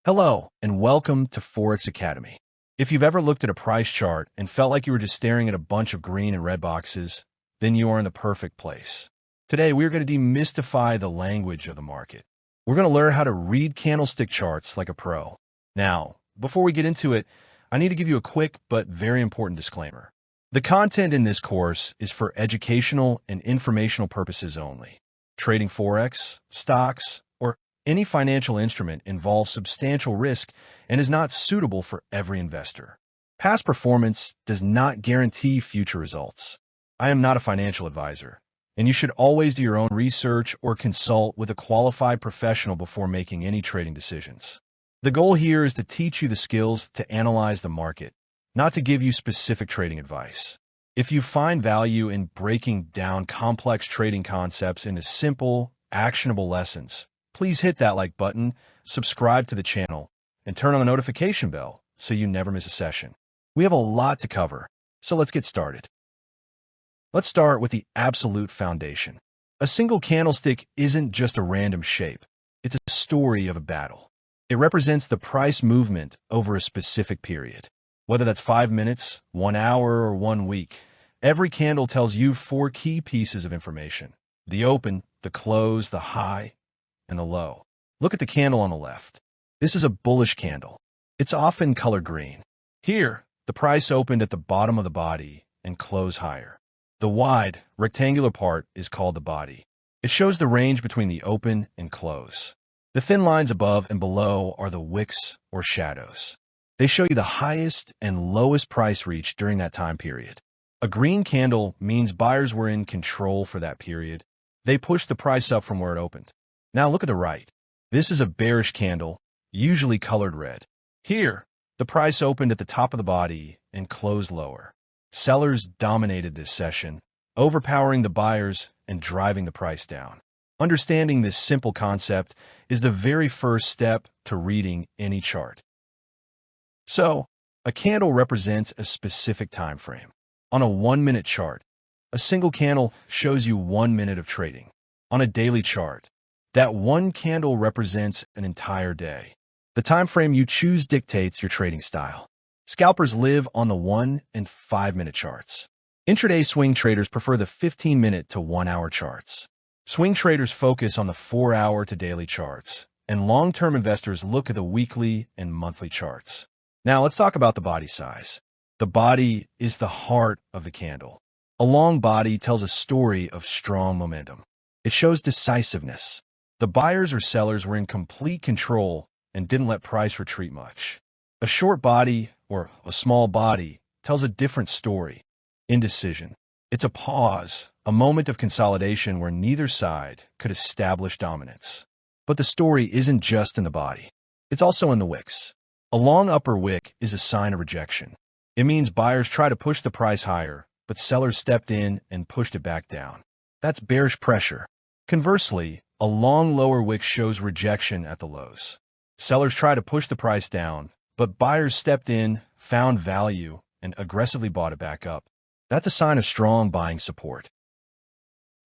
Hello, and welcome to Forex Academy. If you've ever looked at a price chart and felt like you were just staring at a bunch of green and red boxes, then you are in the perfect place. Today, we're going to demystify the language of the market. We're going to learn how to read candlestick charts like a pro. Now, before we get into it, I need to give you a quick but very important disclaimer. The content in this course is for educational and informational purposes only. Trading Forex, stocks, or any financial instrument involves substantial risk and is not suitable for every investor. Past performance does not guarantee future results. I am not a financial advisor, and you should always do your own research or consult with a qualified professional before making any trading decisions. The goal here is to teach you the skills to analyze the market, not to give you specific trading advice. If you find value in breaking down complex trading concepts into simple, actionable lessons, please hit that like button, subscribe to the channel, and turn on the notification bell so you never miss a session. We have a lot to cover, so let's get started. Let's start with the absolute foundation. A single candlestick isn't just a random shape. It's a story of a battle. It represents the price movement over a specific period. Whether that's 5 minutes, 1 hour, or 1 week, every candle tells you 4 key pieces of information: the open, the close, the high, and the low. Look at the candle on the left. This is a bullish candle. It's often colored green. Here, the price opened at the bottom of the body and closed higher. The wide, rectangular part is called the body. It shows the range between the open and close. The thin lines above and below are the wicks or shadows. They show you the highest and lowest price reached during that time period. A green candle means buyers were in control for that period. They pushed the price up from where it opened. Now look at the right. This is a bearish candle, usually colored red. Here, the price opened at the top of the body and closed lower. Sellers dominated this session, overpowering the buyers and driving the price down. Understanding this simple concept is the very first step to reading any chart. So, a candle represents a specific time frame. On a 1-minute chart, a single candle shows you 1 minute of trading. On a daily chart, that one candle represents an entire day. The time frame you choose dictates your trading style. Scalpers live on the 1 and 5-minute charts. Intraday swing traders prefer the 15-minute to 1-hour charts. Swing traders focus on the 4-hour to daily charts, and long-term investors look at the weekly and monthly charts. Now let's talk about the body size. The body is the heart of the candle. A long body tells a story of strong momentum. It shows decisiveness. The buyers or sellers were in complete control and didn't let price retreat much. A short body, or a small body, tells a different story: indecision. It's a pause, a moment of consolidation where neither side could establish dominance. But the story isn't just in the body. It's also in the wicks. A long upper wick is a sign of rejection. It means buyers try to push the price higher, but sellers stepped in and pushed it back down. That's bearish pressure. Conversely, a long lower wick shows rejection at the lows. Sellers try to push the price down, but buyers stepped in, found value, and aggressively bought it back up. That's a sign of strong buying support.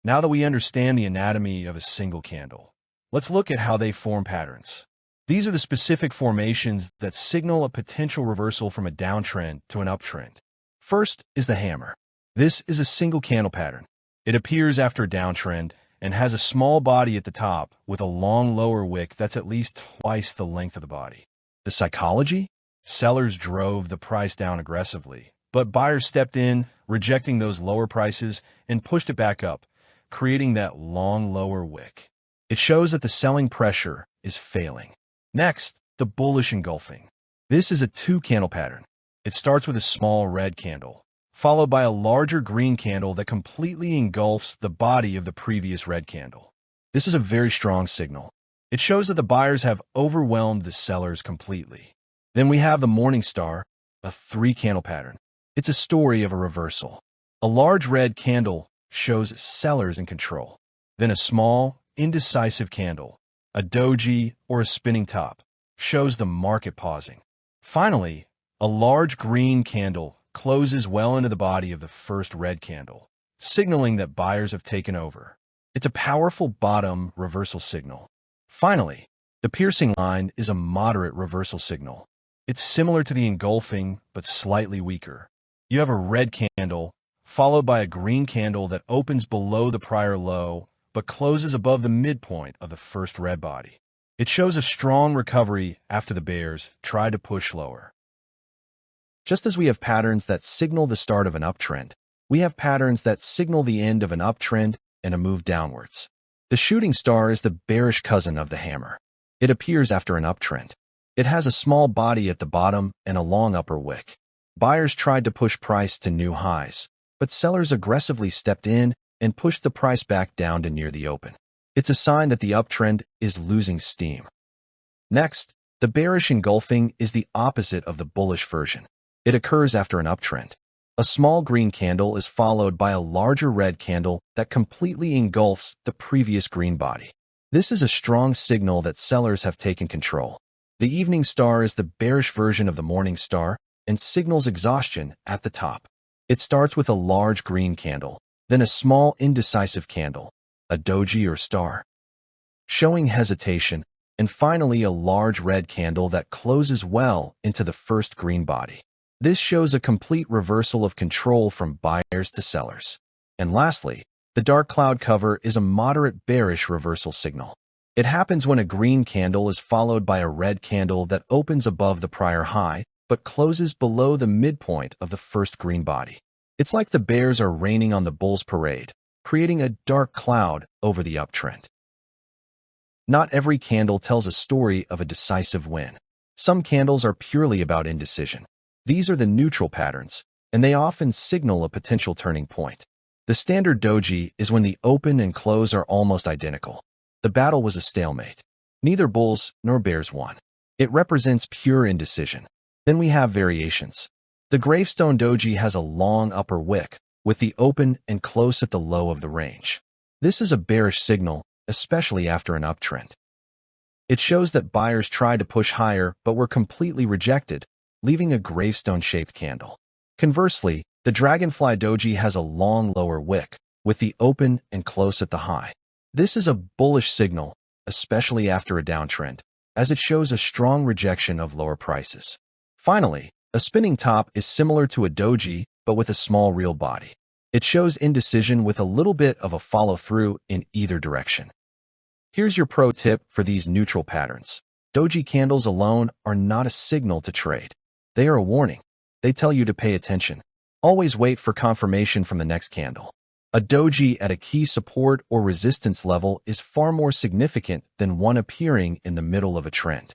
Now that we understand the anatomy of a single candle, let's look at how they form patterns. These are the specific formations that signal a potential reversal from a downtrend to an uptrend. First is the hammer. This is a single candle pattern. It appears after a downtrend and has a small body at the top with a long lower wick that's at least twice the length of the body. The psychology? Sellers drove the price down aggressively, but buyers stepped in, rejecting those lower prices, and pushed it back up, creating that long lower wick. It shows that the selling pressure is failing. Next, the bullish engulfing. This is a 2-candle pattern. It starts with a small red candle, followed by a larger green candle that completely engulfs the body of the previous red candle. This is a very strong signal. It shows that the buyers have overwhelmed the sellers completely. Then we have the morning star, a 3-candle pattern. It's a story of a reversal. A large red candle shows sellers in control. Then a small, indecisive candle, a doji or a spinning top, shows the market pausing. Finally, a large green candle closes well into the body of the first red candle, signaling that buyers have taken over. It's a powerful bottom reversal signal. Finally, The piercing line is a moderate reversal signal. It's similar to the engulfing, but slightly weaker. You have a red candle, followed by a green candle that opens below the prior low, but closes above the midpoint of the first red body. It shows a strong recovery after the bears tried to push lower. Just as we have patterns that signal the start of an uptrend, we have patterns that signal the end of an uptrend and a move downwards. The shooting star is the bearish cousin of the hammer. It appears after an uptrend. It has a small body at the bottom and a long upper wick. Buyers tried to push price to new highs, but sellers aggressively stepped in and pushed the price back down to near the open. It's a sign that the uptrend is losing steam. Next, the bearish engulfing is the opposite of the bullish version. It occurs after an uptrend. A small green candle is followed by a larger red candle that completely engulfs the previous green body. This is a strong signal that sellers have taken control. The evening star is the bearish version of the morning star and signals exhaustion at the top. It starts with a large green candle, then a small indecisive candle, a doji or star, showing hesitation, and finally a large red candle that closes well into the first green body. This shows a complete reversal of control from buyers to sellers. And lastly, the dark cloud cover is a moderate bearish reversal signal. It happens when a green candle is followed by a red candle that opens above the prior high, but closes below the midpoint of the first green body. It's like the bears are raining on the bulls' parade, creating a dark cloud over the uptrend. Not every candle tells a story of a decisive win. Some candles are purely about indecision. These are the neutral patterns, and they often signal a potential turning point. The standard doji is when the open and close are almost identical. The battle was a stalemate. Neither bulls nor bears won. It represents pure indecision. Then we have variations. The gravestone doji has a long upper wick, with the open and close at the low of the range. This is a bearish signal, especially after an uptrend. It shows that buyers tried to push higher but were completely rejected, leaving a gravestone-shaped candle. Conversely, the dragonfly doji has a long lower wick, with the open and close at the high. This is a bullish signal, especially after a downtrend, as it shows a strong rejection of lower prices. Finally, a spinning top is similar to a doji, but with a small real body. It shows indecision with a little bit of a follow-through in either direction. Here's your pro tip for these neutral patterns. Doji candles alone are not a signal to trade. They are a warning. They tell you to pay attention. Always wait for confirmation from the next candle. A doji at a key support or resistance level is far more significant than one appearing in the middle of a trend.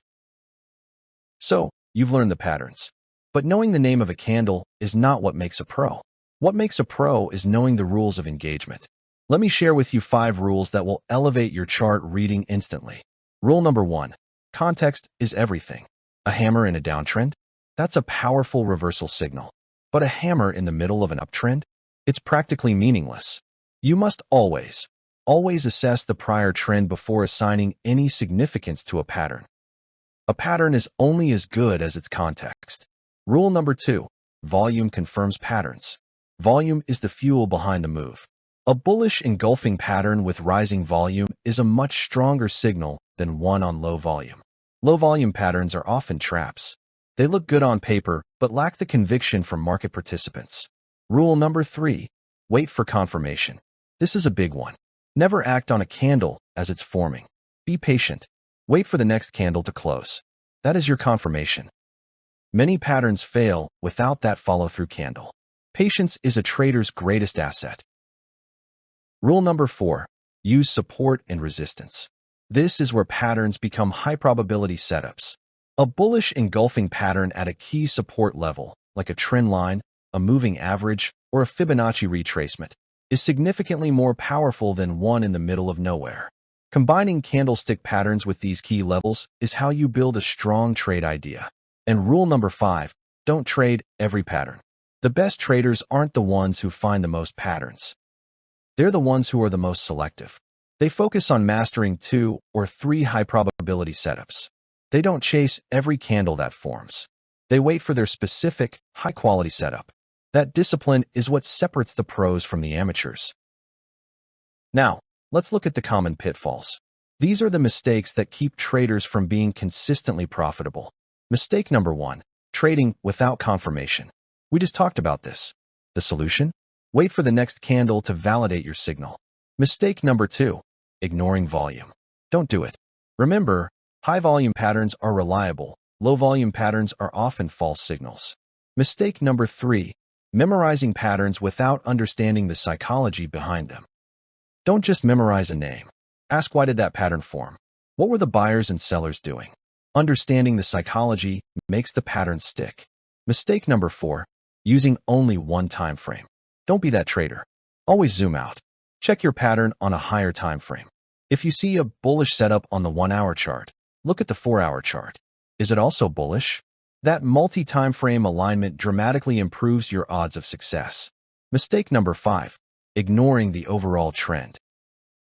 So, you've learned the patterns. But knowing the name of a candle is not what makes a pro. What makes a pro is knowing the rules of engagement. Let me share with you 5 rules that will elevate your chart reading instantly. Rule number 1. Context is everything. A hammer in a downtrend? That's a powerful reversal signal. But a hammer in the middle of an uptrend? It's practically meaningless. You must always assess the prior trend before assigning any significance to a pattern. A pattern is only as good as its context. Rule number 2. Volume confirms patterns. Volume is the fuel behind the move. A bullish engulfing pattern with rising volume is a much stronger signal than one on low volume. Low volume patterns are often traps. They look good on paper, but lack the conviction from market participants. Rule number 3. Wait for confirmation. This is a big one. Never act on a candle as it's forming. Be patient. Wait for the next candle to close. That is your confirmation. Many patterns fail without that follow-through candle. Patience is a trader's greatest asset. Rule number 4. Use support and resistance. This is where patterns become high-probability setups. A bullish engulfing pattern at a key support level, like a trend line, a moving average, or a Fibonacci retracement, is significantly more powerful than one in the middle of nowhere. Combining candlestick patterns with these key levels is how you build a strong trade idea. And rule number 5, don't trade every pattern. The best traders aren't the ones who find the most patterns. They're the ones who are the most selective. They focus on mastering 2 or 3 high-probability setups. They don't chase every candle that forms. They wait for their specific, high-quality setup. That discipline is what separates the pros from the amateurs. Now, let's look at the common pitfalls. These are the mistakes that keep traders from being consistently profitable. Mistake number 1, trading without confirmation. We just talked about this. The solution? Wait for the next candle to validate your signal. Mistake number 2, ignoring volume. Don't do it. Remember, high volume patterns are reliable. Low volume patterns are often false signals. Mistake number 3, memorizing patterns without understanding the psychology behind them. Don't just memorize a name. Ask, why did that pattern form? What were the buyers and sellers doing? Understanding the psychology makes the pattern stick. Mistake number 4, using only one time frame. Don't be that trader. Always zoom out. Check your pattern on a higher time frame. If you see a bullish setup on the 1-hour chart, look at the 4-hour chart. Is it also bullish? That multi-time frame alignment dramatically improves your odds of success. Mistake number 5, ignoring the overall trend.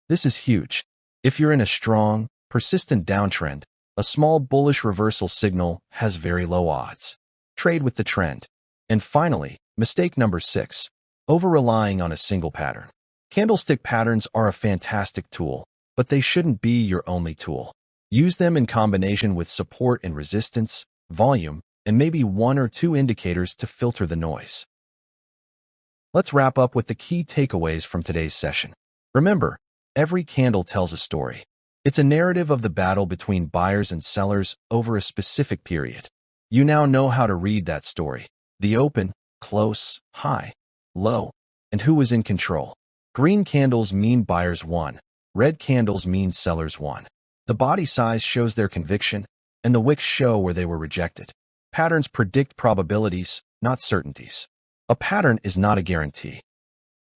This is huge. If you're in a strong, persistent downtrend, a small bullish reversal signal has very low odds. Trade with the trend. And finally, mistake number 6, over-relying on a single pattern. Candlestick patterns are a fantastic tool, but they shouldn't be your only tool. Use them in combination with support and resistance, volume, and maybe 1 or 2 indicators to filter the noise. Let's wrap up with the key takeaways from today's session. Remember, every candle tells a story. It's a narrative of the battle between buyers and sellers over a specific period. You now know how to read that story. The open, close, high, low, and who is in control. Green candles mean buyers won. Red candles mean sellers won. The body size shows their conviction, and the wicks show where they were rejected. Patterns predict probabilities, not certainties. A pattern is not a guarantee.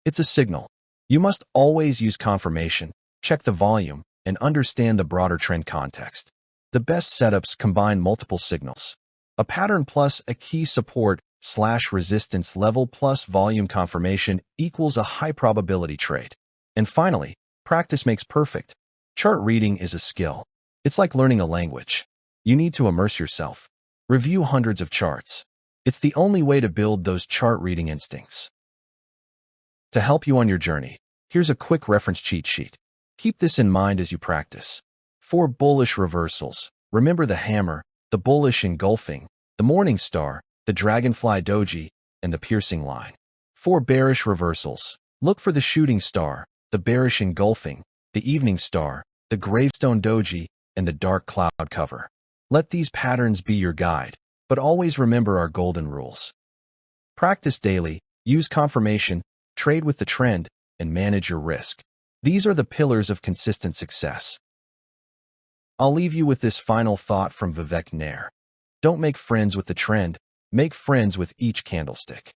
It's a signal. You must always use confirmation, check the volume, and understand the broader trend context. The best setups combine multiple signals. A pattern plus a key support/resistance level plus volume confirmation equals a high probability trade. And finally, practice makes perfect. Chart reading is a skill. It's like learning a language. You need to immerse yourself. Review hundreds of charts. It's the only way to build those chart reading instincts. To help you on your journey, here's a quick reference cheat sheet. Keep this in mind as you practice. 4 bullish reversals. Remember the hammer, the bullish engulfing, the morning star, the dragonfly doji, and the piercing line. 4 bearish reversals. Look for the shooting star, the bearish engulfing, the evening star, the gravestone doji, and the dark cloud cover. Let these patterns be your guide, but always remember our golden rules. Practice daily, use confirmation, trade with the trend, and manage your risk. These are the pillars of consistent success. I'll leave you with this final thought from Vivek Nair. Don't make friends with the trend, make friends with each candlestick.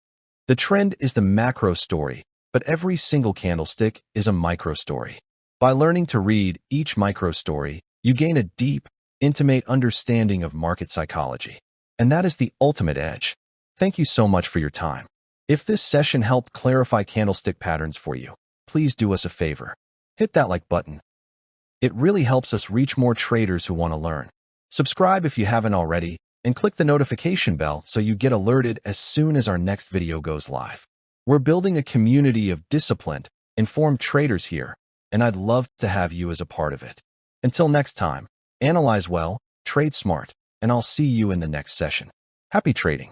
The trend is the macro story, but every single candlestick is a micro story. By learning to read each micro story, you gain a deep, intimate understanding of market psychology. And that is the ultimate edge. Thank you so much for your time. If this session helped clarify candlestick patterns for you, please do us a favor. Hit that like button. It really helps us reach more traders who want to learn. Subscribe if you haven't already, and click the notification bell so you get alerted as soon as our next video goes live. We're building a community of disciplined, informed traders here, and I'd love to have you as a part of it. Until next time, analyze well, trade smart, and I'll see you in the next session. Happy trading!